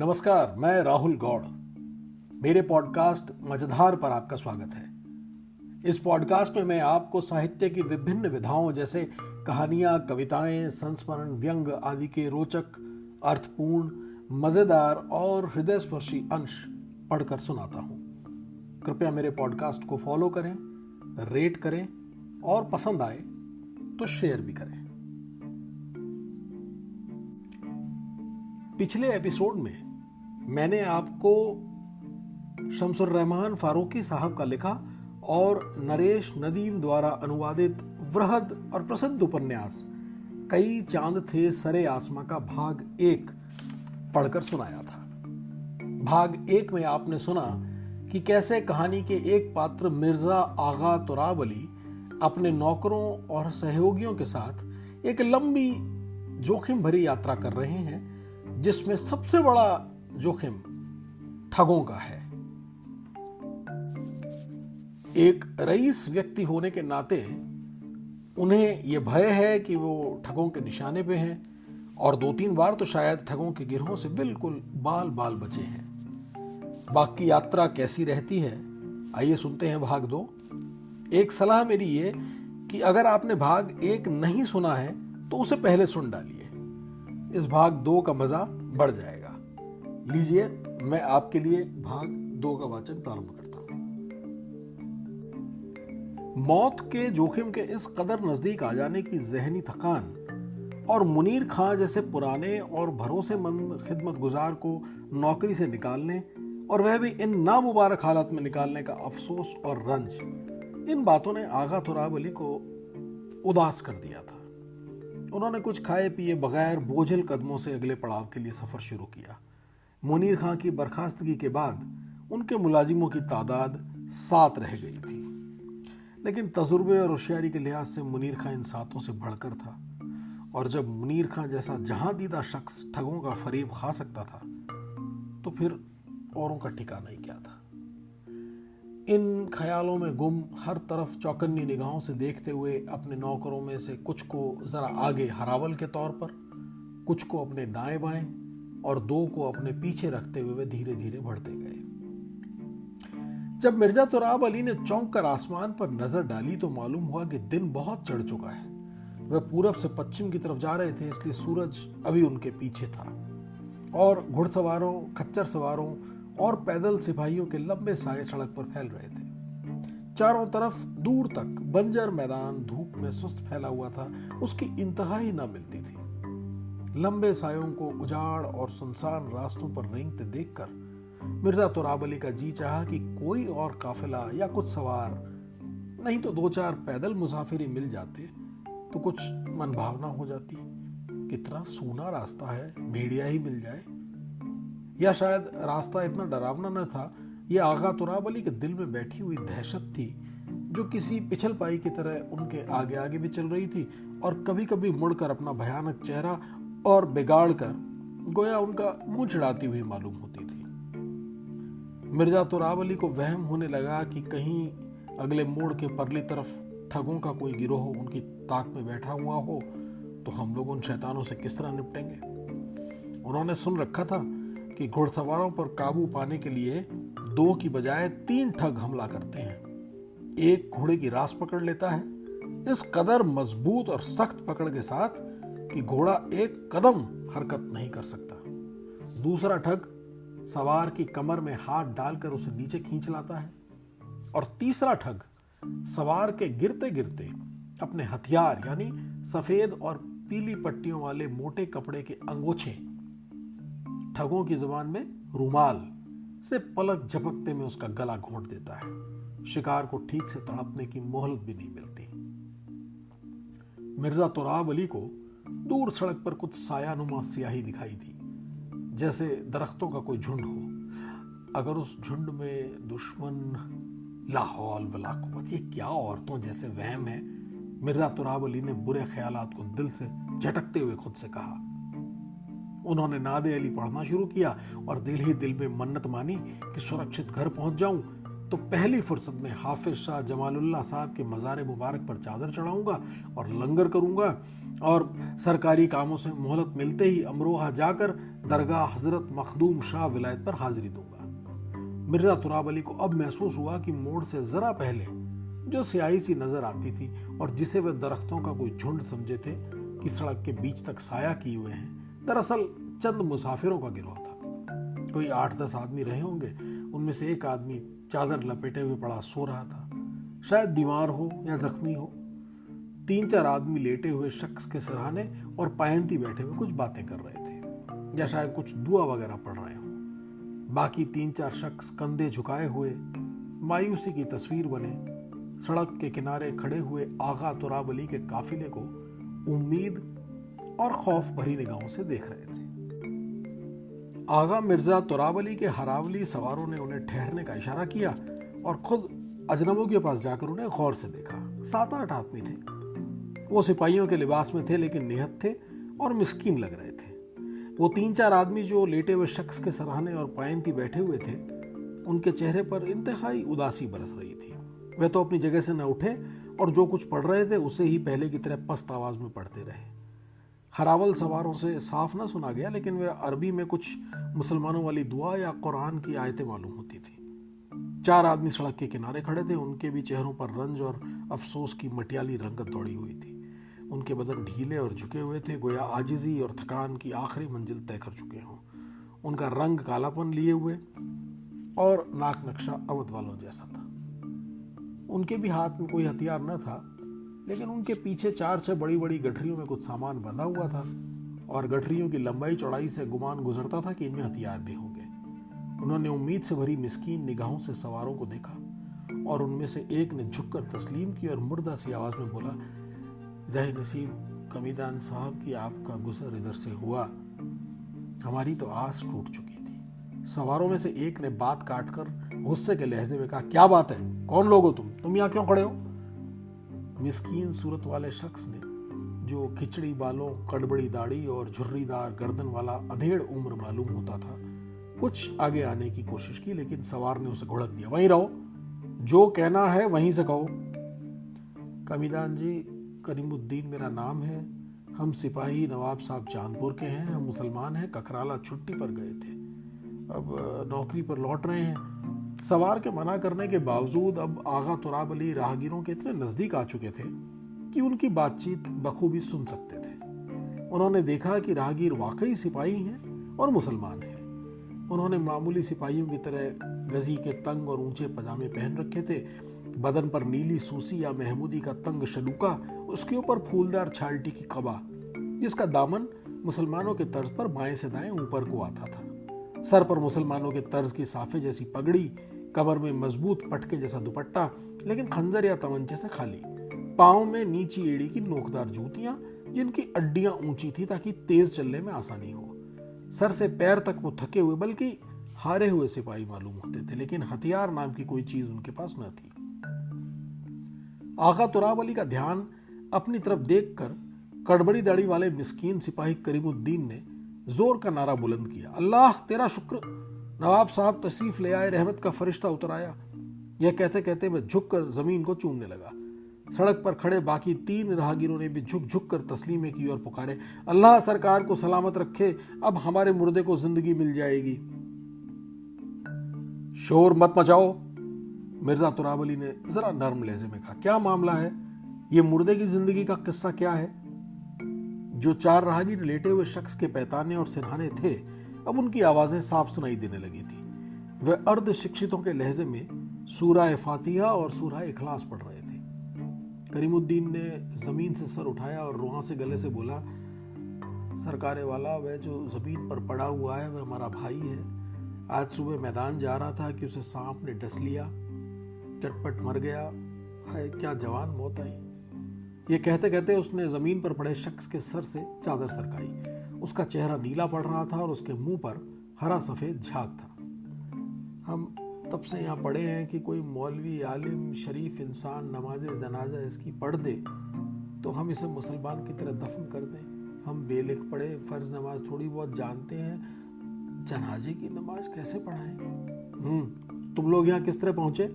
नमस्कार, मैं राहुल गौड़। मेरे पॉडकास्ट मजेदार पर आपका स्वागत है। इस पॉडकास्ट में मैं आपको साहित्य की विभिन्न विधाओं जैसे कहानियां, कविताएं, संस्मरण, व्यंग आदि के रोचक, अर्थपूर्ण, मजेदार और हृदयस्पर्शी अंश पढ़कर सुनाता हूं। कृपया मेरे पॉडकास्ट को फॉलो करें, रेट करें और पसंद आए तो शेयर भी करें। पिछले एपिसोड में मैंने आपको शम्सुर रहमान फारूकी साहब का लिखा और नरेश नदीम द्वारा अनुवादित वृहद और प्रसिद्ध उपन्यास कई चांद थे सरे आसमां का भाग 1 पढ़कर सुनाया था। भाग 1 में आपने सुना कि कैसे कहानी के एक पात्र मिर्जा आगा तुराब अली अपने नौकरों और सहयोगियों के साथ एक लंबी जोखिम भरी यात्रा कर रहे हैं, जिसमें सबसे बड़ा जोखिम ठगों का है। एक रईस व्यक्ति होने के नाते उन्हें यह भय है कि वो ठगों के निशाने पे हैं और 2-3 बार तो शायद ठगों के गिरोह से बिल्कुल बाल बाल बचे हैं। बाकी यात्रा कैसी रहती है, आइए सुनते हैं भाग 2। एक सलाह मेरी ये कि अगर आपने भाग 1 नहीं सुना है तो उसे पहले सुन डालिए, इस भाग 2 का मजा बढ़ जाएगा। लीजिए, मैं आपके लिए भाग 2 का वाचन प्रारंभ करता हूं। मौत के जोखिम के इस कदर नजदीक आ जाने की जहनी थकान और मुनीर खां जैसे पुराने और भरोसेमंद खिदमतगुजार को नौकरी से निकालने और वह भी इन नामुबारक हालत में निकालने का अफसोस और रंज, इन बातों ने आगा तुराब अली को उदास कर दिया था। उन्होंने कुछ खाए पिए बगैर बोझिल कदमों से अगले पड़ाव के लिए सफर शुरू किया। मुनीर खां की बर्खास्तगी के बाद उनके मुलाजिमों की तादाद 7 रह गई थी, लेकिन तजुर्बे और होशियारी के लिहाज से मुनीर खां इन 7 से बढ़कर था। और जब मुनीर खां जैसा जहां दीदा शख्स ठगों का फरेब खा सकता था तो फिर औरों का ठिकाना ही क्या था। इन ख्यालों में गुम, हर तरफ चौकन्नी निगाहों से देखते हुए अपने नौकरों में से कुछ को जरा आगे हरावल के तौर पर, कुछ को अपने दाएं बाएं और 2 को अपने पीछे रखते हुए वे धीरे धीरे बढ़ते गए। जब मिर्जा तुराब अली ने चौंक कर आसमान पर नजर डाली तो मालूम हुआ कि दिन बहुत चढ़ चुका है। वह पूरब से पश्चिम की तरफ जा रहे थे, इसलिए सूरज अभी उनके पीछे था और घुड़सवारों, खच्चर सवारों और पैदल सिपाहियों के लंबे साए सड़क पर फैल रहे थे। चारों तरफ दूर तक बंजर मैदान धूप में सुस्त फैला हुआ था, उसकी इंतहा ही न मिलती थी। लंबे सायों को उजाड़ और सुनसान रास्तों पर रेंगते देखकर मिर्जा तुराब अली का जी चाहा कि कोई और काफिला या कुछ सवार, नहीं तो 2-4 पैदल मुसाफिर मिल जाते तो कुछ मनभावना हो जाती। कितना सूना रास्ता है, भेड़िया ही मिल जाए। या शायद रास्ता इतना डरावना न था, यह आगा तुराब अली के दिल में बैठी हुई दहशत थी जो किसी पिछल पाई की तरह उनके आगे आगे भी चल रही थी और कभी कभी मुड़कर अपना भयानक चेहरा और बिगाड़ कर गोया उनका मुंह चिढ़ाती हुई मालूम होती थी। मिर्जा तुराब अली को वहम होने लगा कि कहीं अगले मोड़ के परली तरफ ठगों का कोई गिरोह उनकी ताक में बैठा हुआ हो तो हम लोग उन शैतानों से किस तरह निपटेंगे। उन्होंने सुन रखा था कि घुड़सवारों पर काबू पाने के लिए 2 की बजाय 3 ठग हमला करते हैं। एक घोड़े की रास पकड़ लेता है, इस कदर मजबूत और सख्त पकड़ के साथ कि घोड़ा एक कदम हरकत नहीं कर सकता। दूसरा ठग सवार की कमर में हाथ डालकर उसे नीचे खींच लाता है और तीसरा ठग सवार के गिरते गिरते अपने हथियार यानी सफेद और पीली पट्टियों वाले मोटे कपड़े के अंगोछे, ठगों की जुबान में रुमाल, से पलक झपकते में उसका गला घोंट देता है। शिकार को ठीक से तड़पने की मोहलत भी नहीं मिलती। मिर्जा तुराब अली को दूर सड़क पर कुछ सायानुमा स्याही दिखाई दी, जैसे दरख्तों का कोई झुंड हो। अगर उस झुंड में दुश्मन, लाहौल वला कुव्वत, ये क्या औरतों जैसे वहम है। मिर्जा तुराब अली ने बुरे ख्यालात को दिल से झटकते हुए खुद से कहा। उन्होंने नादे अली पढ़ना शुरू किया और दिल ही दिल में मन्नत मानी कि सुरक्षित घर पहुंच जाऊं तो पहली फुर्सत में हाफिज शाह जमालुल्लाह साहब के मज़ार मुबारक पर चादर चढ़ाऊंगा और लंगर करूंगा और सरकारी कामों से मोहलत मिलते ही अमरोहा जाकर दरगाह हजरत मखदूम शाह विलायत पर हाजिरी दूंगा। मिर्जा तुराब अली को अब महसूस हुआ कि मोड़ से जरा पहले जो स्याही सी नजर आती थी और जिसे वे दरख्तों का कोई झुंड समझे थे कि सड़क के बीच तक साया किए हुए हैं, दरअसल चंद मुसाफिरों का गिरोह था। कोई 8-10 आदमी रहे होंगे। उनमें से एक आदमी चादर लपेटे हुए पड़ा सो रहा था, शायद बीमार हो या जख्मी हो। 3-4 आदमी लेटे हुए शख्स के सिरहाने और पायंती बैठे हुए कुछ बातें कर रहे थे या शायद कुछ दुआ वगैरह पढ़ रहे हो। बाकी 3-4 शख्स कंधे झुकाए हुए मायूसी की तस्वीर बने सड़क के किनारे खड़े हुए आगा तुराब अली के काफिले को उम्मीद और खौफ भरी निगाहों से देख रहे थे। आगा मिर्जा तुराब अली के हरावली सवारों ने उन्हें ठहरने का इशारा किया और खुद अजनबों के पास जाकर उन्हें गौर से देखा। 7-8 आदमी थे। वो सिपाहियों के लिबास में थे लेकिन निहत्थ थे और मिस्कीन लग रहे थे। वो 3-4 आदमी जो लेटे हुए शख्स के सराहने और पायंती बैठे हुए थे, उनके चेहरे पर इंतहाई उदासी बरस रही थी। वे तो अपनी जगह से न उठे और जो कुछ पढ़ रहे थे उसे ही पहले की तरह पस्त आवाज में पढ़ते रहे। हरावल सवारों से साफ न सुना गया लेकिन वे अरबी में कुछ मुसलमानों वाली दुआ या कुरान की आयतें मालूम होती थी। 4 आदमी सड़क के किनारे खड़े थे। उनके भी चेहरों पर रंज और अफसोस की मटियाली रंगत दौड़ी हुई थी। उनके बदन ढीले और झुके हुए थे, गोया आजिजी और थकान की आखिरी मंजिल तय कर चुके हों। उनका रंग कालापन लिए हुए और नाक नक्शा अवध वालों जैसा था। उनके भी हाथ में कोई हथियार न था लेकिन उनके पीछे 4-6 बड़ी बड़ी गठरियों में कुछ सामान बंधा हुआ था और गठरियों की लंबाई चौड़ाई से गुमान गुजरता था कि इनमें हथियार भी होंगे। उन्होंने उम्मीद से भरी मिस्कीन निगाहों से सवारों को देखा और उनमें से एक ने झुककर तस्लीम की और मुर्दा सी आवाज में बोला, जय नसीब कमीदान साहब की आपका गुजर इधर से हुआ, हमारी तो आस टूट चुकी थी। सवारों में से एक ने बात काटकर गुस्से के लहजे में कहा, क्या बात है, कौन लोग हो तुम यहाँ क्यों खड़े हो? मिस्कीन सूरत वाले शख्स ने, जो खिचड़ी बालों, कड़बड़ी दाढ़ी और झुर्रीदार गर्दन वाला अधेड़ उम्र मालूम होता था, कुछ आगे आने की कोशिश की लेकिन सवार ने उसे घुड़क दिया, वहीं रहो, जो कहना है वहीं से कहो। कमीदान जी, करीमुद्दीन मेरा नाम है, हम सिपाही नवाब साहब चांदपुर के हैं, हम मुसलमान हैं, ककराला छुट्टी पर गए थे, अब नौकरी पर लौट रहे हैं। सवार के मना करने के बावजूद अब आगा तुराब अली राहगीरों के इतने नजदीक आ चुके थे कि उनकी बातचीत बखूबी सुन सकते थे। उन्होंने देखा कि राहगीर वाकई सिपाही हैं और मुसलमान हैं। उन्होंने मामूली सिपाहियों की तरह गजी के तंग और ऊंचे पजामे पहन रखे थे, बदन पर नीली सूसी या महमूदी का तंग शलूका, उसके ऊपर फूलदार छाल्टी की कबा जिसका दामन मुसलमानों के तर्ज पर बाएं से दाएं ऊपर को आता था, सर पर मुसलमानों के तर्ज की साफे जैसी पगड़ी, कमर में मजबूत पटके जैसा दुपट्टा लेकिन खंजर या तमंचे से खाली, पाँव में नीची एड़ी की नोकदार जूतियां जिनकी अड्डियां ऊंची थी ताकि तेज चलने में आसानी हो। सर से पैर तक वो थके हुए बल्कि हारे हुए सिपाही मालूम होते थे लेकिन हथियार नाम की कोई चीज उनके पास न थी। आगा तुराब अली का ध्यान अपनी तरफ देखकर कड़बड़ी दाढ़ी वाले मिस्कीन सिपाही करीमुद्दीन ने जोर का नारा बुलंद किया, अल्लाह तेरा शुक्र, नवाब साहब तशरीफ ले आए, रहमत का फरिश्ता उतर आया। यह कहते कहते वह झुककर जमीन को चूमने लगा। सड़क पर खड़े बाकी 3 राहगीरों ने भी झुक झुक कर तस्लीमे की और पुकारे, अल्लाह सरकार को सलामत रखे, अब हमारे मुर्दे को जिंदगी मिल जाएगी। शोर मत मचाओ, मिर्जा तुराब अली ने जरा नर्म लहजे में कहा, क्या मामला है, ये मुर्दे की जिंदगी का किस्सा क्या है? जो 4 राहगीर लेटे हुए शख्स के पैताने और सिरहाने थे, अब उनकी आवाजें साफ सुनाई देने लगी थी। वे अर्ध शिक्षितों के लहजे में सूरह फातिहा और सूरह इखलास पढ़ रहे थे। करीमुद्दीन ने जमीन से सर उठाया और रुहां से गले से बोला, सरकारे वाला, वह जो जमीन पर पड़ा हुआ है वह हमारा भाई है। आज सुबह मैदान जा रहा था कि उसे सांप ने डस लिया, चटपट मर गया। हाय क्या जवान मौत आई। ये कहते कहते उसने जमीन पर पड़े शख्स के सर से चादर सरकाई। उसका चेहरा नीला पड़ रहा था और उसके मुंह पर हरा सफेद झाग था। हम तब से यहाँ पड़े हैं कि कोई मौलवी, आलिम, शरीफ इंसान नमाज जनाजा इसकी पढ़ दे तो हम इसे मुसलमान की तरह दफन कर दें। हम बेलिख पढ़े, फर्ज नमाज थोड़ी बहुत जानते हैं, जनाजे की नमाज कैसे पढ़ाएं? तुम लोग यहाँ किस तरह पहुंचे?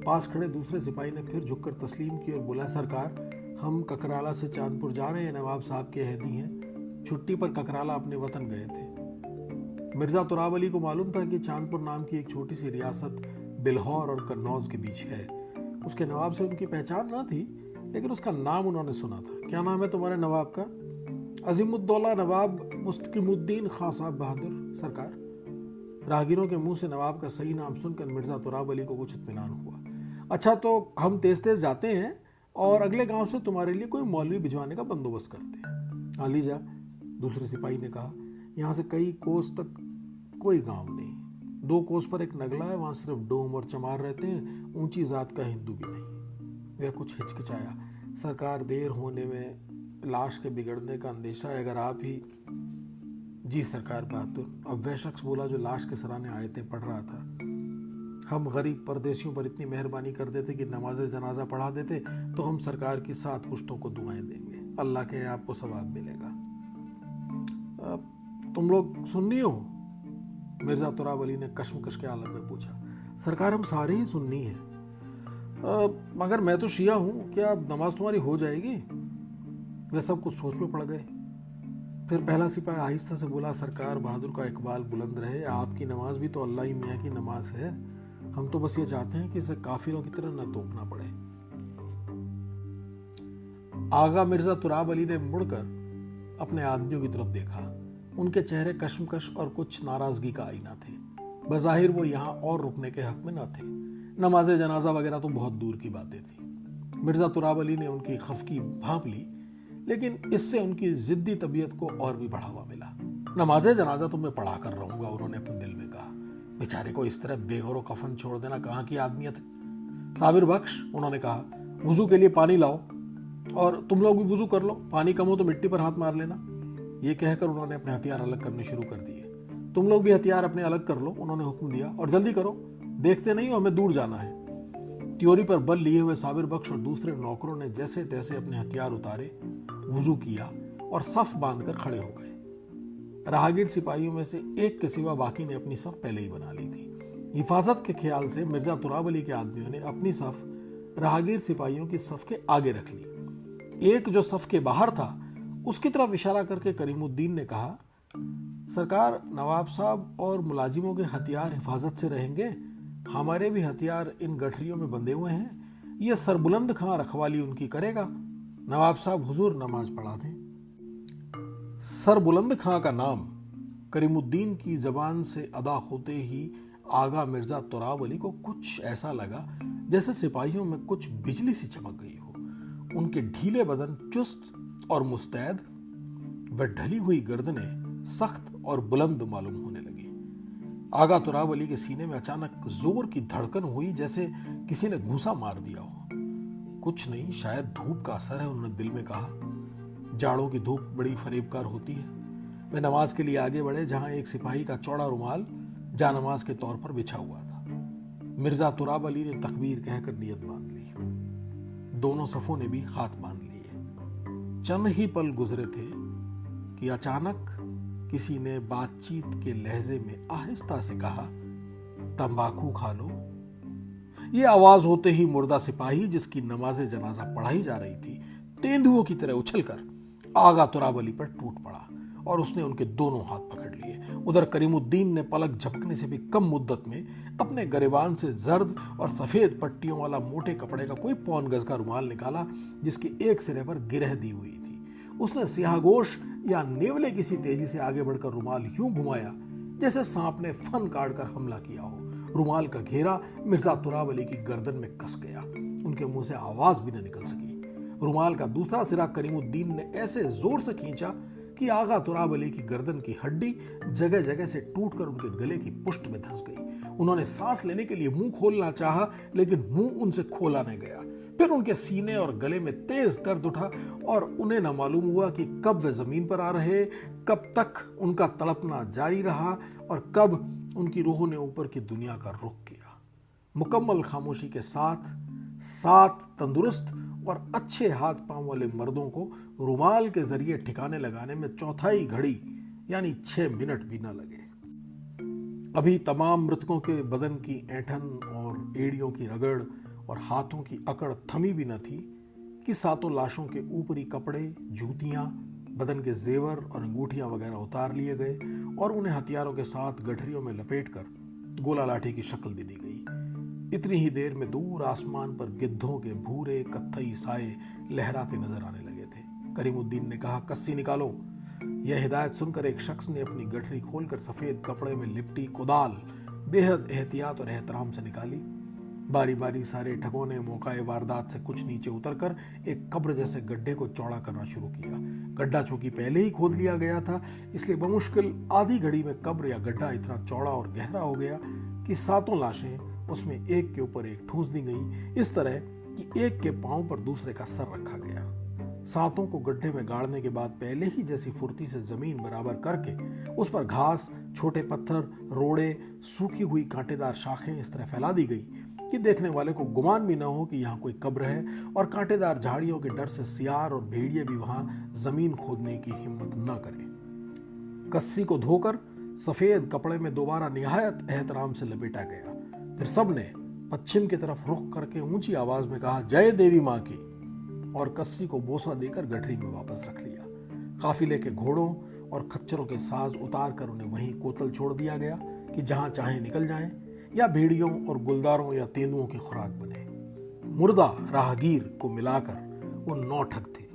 पास खड़े दूसरे सिपाही ने फिर झुककर तस्लीम की और बोला, सरकार, हम ककराला से चांदपुर जा रहे हैं, नवाब साहब के अहदी हैं। छुट्टी पर ककराला अपने वतन गए थे। मिर्ज़ा तुराब अली को मालूम था कि चांदपुर नाम की एक छोटी सी रियासत बिल्हौर और कन्नौज के बीच है। उसके नवाब से उनकी पहचान ना थी, लेकिन उसका नाम उन्होंने सुना था। क्या नाम है तुम्हारे नवाब का? अजीमुद्दौला नवाब मुस्तकिमुद्दीन खां साहब बहादुर सरकार। राहगीरों के मुंह से नवाब का सही नाम सुनकर मिर्ज़ा तुराब अली को कुछ इत्मीनान हुआ। अच्छा, तो हम तेज तेज जाते हैं और अगले गांव से तुम्हारे लिए कोई मौलवी भिजवाने का बंदोबस्त करते हैं। हाँ लीजा, दूसरे सिपाही ने कहा। यहाँ से कई कोस तक कोई गांव नहीं। 2 कोस पर एक नगला है, वहाँ सिर्फ डोम और चमार रहते हैं, ऊंची जात का हिंदू भी नहीं। वह कुछ हिचकिचाया। सरकार, देर होने में लाश के बिगड़ने का अंदेशा है, अगर आप ही। जी सरकार बहादुर। अब वह शख्स बोला जो लाश के सराहने आयतें पढ़ रहा था। हम गरीब परदेशियों पर इतनी मेहरबानी कर देते कि नमाज जनाजा पढ़ा देते तो हम सरकार की 7 पुश्तों को दुआएं देंगे। अल्लाह के आपको सवाब मिलेगा। तुम लोग सुन्नी हो? मिर्ज़ा तुराब अली ने कश्मकश के आलम में पूछा। सरकार, हम सारे ही सुन्नी हैं, मगर मैं तो शिया हूँ, क्या नमाज तुम्हारी हो जाएगी? वे सब कुछ सोच में पड़ गए। फिर पहला सिपाही आहिस्ता से बोला, सरकार बहादुर का इकबाल बुलंद रहे, आपकी नमाज भी तो अल्लाह ही मियाँ की नमाज है। हम तो बस ये चाहते हैं कि इसे काफिरों की तरह न तोपना पड़े। आगा मिर्ज़ा तुराब अली ने मुड़कर अपने आदमियों की तरफ देखा। उनके चेहरे कश्मकश और कुछ नाराजगी का आईना थे। बज़ाहिर वो यहाँ और रुकने के हक में न थे। नमाज जनाजा वगैरह तो बहुत दूर की बातें थी। मिर्ज़ा तुराब अली ने उनकी खफकी भांप ली, लेकिन इससे उनकी जिद्दी तबीयत को और भी बढ़ावा मिला। नमाज जनाजा तो मैं पढ़ा कर रहूंगा, उन्होंने अपने दिल में कहा। बेचारे को इस तरह बेगौर कफन छोड़ देना कहाँ की आदमियत है। साबिर बख्श, उन्होंने कहा, वुजू के लिए पानी लाओ और तुम लोग भी वुजू कर लो, पानी कम हो तो मिट्टी पर हाथ मार लेना। ये कहकर उन्होंने अपने हथियार अलग करने शुरू कर दिए। तुम लोग भी हथियार अपने अलग कर लो, उन्होंने हुक्म दिया, और जल्दी करो, देखते नहीं हो हमें दूर जाना है। त्योरी पर बल लिए हुए साबिर बख्श और दूसरे नौकरों ने जैसे तैसे अपने हथियार उतारे, वुजू किया और सफ बांधकर खड़े हो गए। राहगीर सिपाहियों में से एक के सिवा बाकी ने अपनी सफ पहले ही बना ली थी। हिफाजत के ख्याल से मिर्ज़ा तुराब अली के आदमियों ने अपनी सफ राहगीर सिपाहियों की सफ के आगे रख ली। एक जो सफ के बाहर था उसकी तरफ इशारा करके करीमुद्दीन ने कहा, सरकार, नवाब साहब और मुलाजिमों के हथियार हिफाजत से रहेंगे, हमारे भी हथियार इन गठरियों में बंधे हुए हैं। यह सरबुलंद खां रखवाली उनकी करेगा। नवाब साहब हुजूर नमाज पढ़ा दें। सरबुलंद खां का नाम करीमुद्दीन की जबान से अदा होते ही आगा मिर्ज़ा तुराब अली को कुछ ऐसा लगा जैसे सिपाहियों में कुछ बिजली सी चमक गई हो। उनके ढीले बदन चुस्त और मुस्तैद व ढली हुई गर्दनें सख्त और बुलंद मालूम होने लगी। आगा तुराब अली के सीने में अचानक जोर की धड़कन हुई, जैसे किसी ने घूंसा मार दिया हो। कुछ नहीं, शायद धूप का असर है, उन्होंने दिल में कहा। जाड़ों की धूप बड़ी फरेबकार होती है। वे नमाज के लिए आगे बढ़े, जहां एक सिपाही का चौड़ा रुमाल जानमाज के तौर पर बिछा हुआ था। मिर्ज़ा तुराब अली ने तकबीर कहकर नियत बांध ली। दोनों सफों ने भी हाथ बांध लिए। चंद ही पल गुजरे थे कि अचानक किसी ने बातचीत के लहजे में आहिस्ता से कहा, तंबाकू खा लो। ये आवाज होते ही मुर्दा सिपाही, जिसकी नमाज जनाजा पढ़ाई जा रही थी, तेंदुओं की तरह उछलकर आगा तुराब अली पर टूट पड़ा और उसने उनके दोनों हाथ पकड़ लिए। उधर करीमुद्दीन ने पलक झपकने से भी कम मुद्दत में अपने गरेबान से जर्द और सफेद पट्टियों वाला मोटे कपड़े का कोई पौन गज का रुमाल निकाला, जिसके एक सिरे पर गिरह दी हुई थी। उसने सियाहगोश या नेवले किसी तेजी से आगे बढ़कर रुमाल यूं घुमाया जैसे सांप ने फन काटकर हमला किया हो। रुमाल का घेरा मिर्ज़ा तुराब अली की गर्दन में कस गया। उनके मुंह से आवाज भी न निकल सकी। रुमाल का दूसरा सिरा करीमुद्दीन ने ऐसे जोर से खींचा कि आगा तुराब अली की गर्दन की हड्डी जगह जगह से टूटकर उनके गले की पुष्ट में धंस गई। उन्होंने सांस लेने के लिए मुंह खोलना चाहा, लेकिन मुंह उनसे खोला नहीं गया। फिर उनके सीने और गले में तेज दर्द उठा और उन्हें न मालूम हुआ कि कब वे जमीन पर आ रहे, कब तक उनका तड़पना जारी रहा और कब उनकी रूह ने ऊपर की दुनिया का रुख किया। मुकम्मल खामोशी के साथ 7 तंदुरुस्त और अच्छे हाथ पांव वाले मर्दों को रुमाल के जरिए ठिकाने लगाने में चौथाई घड़ी यानी 6 मिनट भी न लगे। अभी तमाम मृतकों के बदन की ऐंठन और एड़ियों की रगड़ और हाथों की अकड़ थमी भी न थी कि सातों लाशों के ऊपरी कपड़े, जूतियां, बदन के जेवर और अंगूठियां वगैरह उतार लिए गए और उन्हें हथियारों के साथ गठरियों में लपेटकर गोला लाठी की शक्ल दे दी गई। इतनी ही देर में दूर आसमान पर गिद्धों के भूरे कत्थई साए लहराते नजर आने लगे थे। करीमुद्दीन ने कहा, कस्सी निकालो। यह हिदायत सुनकर एक शख्स ने अपनी गठरी खोलकर सफेद कपड़े में लिपटी कुदाल बेहद एहतियात और एहतराम से निकाली। बारी बारी सारे ठगों ने मौकाए वारदात से कुछ नीचे उतरकर एक कब्र जैसे गड्ढे को चौड़ा करना शुरू किया। गड्ढा चूंकि पहले ही खोद लिया गया था, इसलिए बमुश्किल आधी घड़ी में कब्र या गड्ढा इतना चौड़ा और गहरा हो गया कि सातों लाशें उसमें एक के ऊपर एक ठूंस दी गई, इस तरह कि एक के पांव पर दूसरे का सर रखा गया। सातों को गड्ढे में गाड़ने के बाद पहले ही जैसी फुर्ती से जमीन बराबर करके उस पर घास, छोटे पत्थर, रोड़े, सूखी हुई कांटेदार शाखें इस तरह फैला दी गई कि देखने वाले को गुमान भी न हो कि यहाँ कोई कब्र है, और कांटेदार झाड़ियों के डर से सियार और भेड़िए भी वहां जमीन खोदने की हिम्मत न करें। कस्सी को धोकर सफेद कपड़े में दोबारा निहायत एहतराम से लपेटा गया। फिर सबने पश्चिम की तरफ रुख करके ऊंची आवाज में कहा, जय देवी माँ की, और कस्सी को बोसा देकर गठरी में वापस रख लिया। काफिले के घोड़ों और खच्चरों के साज उतार कर उन्हें वहीं कोतल छोड़ दिया गया कि जहां चाहे निकल जाएं, या भेड़ियों और गुलदारों या तेंदुओं की खुराक बने। मुर्दा राहगीर को मिलाकर वो 9 ठग थे।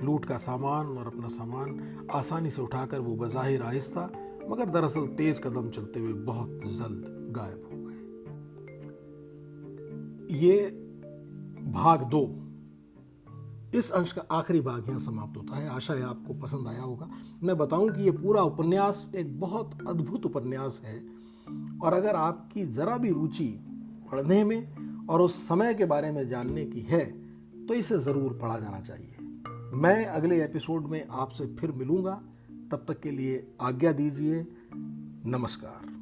लूट का सामान और अपना सामान आसानी से उठाकर वो बज़ाहिर आहिस्ता मगर दरअसल तेज कदम चलते हुए बहुत जल्द गायब हो गए। ये भाग 2, इस अंश का आखिरी भाग यहां समाप्त होता है। आशा है आपको पसंद आया होगा। मैं बताऊं कि ये पूरा उपन्यास एक बहुत अद्भुत उपन्यास है, और अगर आपकी जरा भी रुचि पढ़ने में और उस समय के बारे में जानने की है तो इसे जरूर पढ़ा जाना चाहिए। मैं अगले एपिसोड में आपसे फिर मिलूंगा। तब तक के लिए आज्ञा दीजिए। नमस्कार।